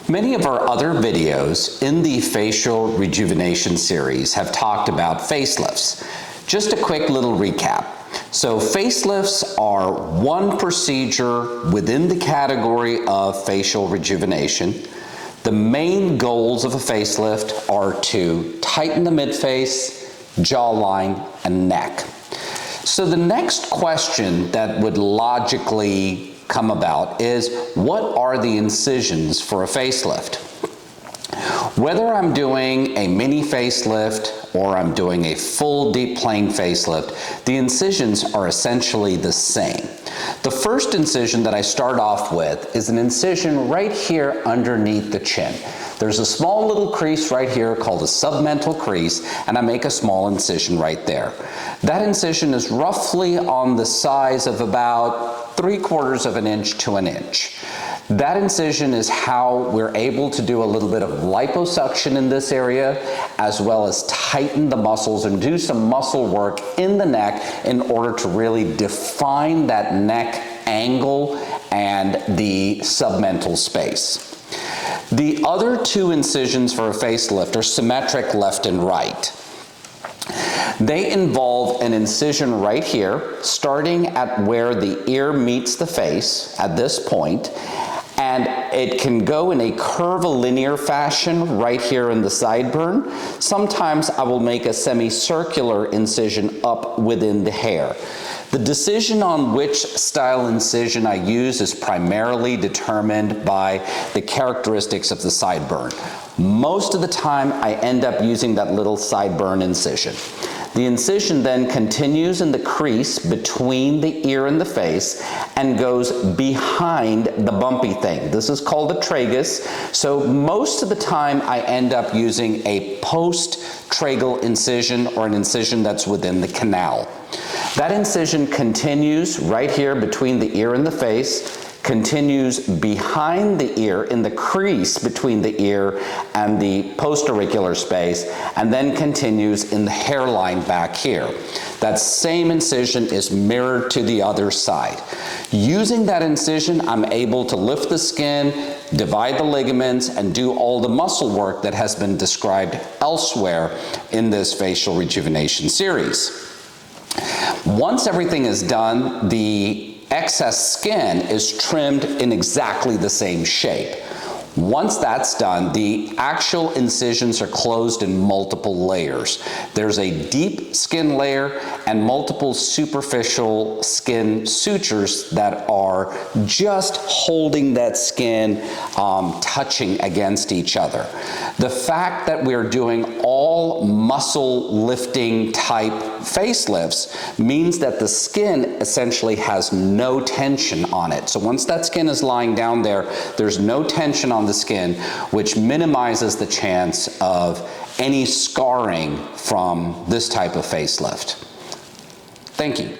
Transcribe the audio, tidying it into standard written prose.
Many of our other videos in the facial rejuvenation series have talked about facelifts. Just a quick little recap. So facelifts are one procedure within the category of facial rejuvenation. The main goals of a facelift are to tighten the midface, jawline, and neck. So the next question that would logically come about is, what are the incisions for a facelift? Whether I'm doing a mini facelift or I'm doing a full deep plane facelift, the incisions are essentially the same. The first incision that I start off with is an incision right here underneath the chin. There's a small little crease right here called a submental crease, and I make a small incision right there. That incision is roughly on the size of about 3/4 of an inch to an inch. That incision is how we're able to do a little bit of liposuction in this area, as well as tighten the muscles and do some muscle work in the neck in order to really define that neck angle and the submental space. The other two incisions for a facelift are symmetric left and right. They involve an incision right here, starting at where the ear meets the face at this point, and it can go in a curvilinear fashion right here in the sideburn. Sometimes I will make a semicircular incision up within the hair. The decision on which style incision I use is primarily determined by the characteristics of the sideburn. Most of the time I end up using that little sideburn incision. The incision then continues in the crease between the ear and the face and goes behind the bumpy thing. This is called a tragus. So most of the time I end up using a post-tragal incision or an incision that's within the canal. That incision continues right here between the ear and the face, continues behind the ear in the crease between the ear and the postauricular space, and then continues in the hairline back here. That same incision is mirrored to the other side. Using that incision, I'm able to lift the skin, divide the ligaments, and do all the muscle work that has been described elsewhere in this facial rejuvenation series. Once everything is done, the excess skin is trimmed in exactly the same shape. Once that's done, the actual incisions are closed in multiple layers. There's a deep skin layer and multiple superficial skin sutures that are just holding that skin touching against each other. The fact that we're doing all muscle lifting type facelifts means that the skin essentially has no tension on it. So once that skin is lying down there, there's no tension on the skin, which minimizes the chance of any scarring from this type of facelift. Thank you.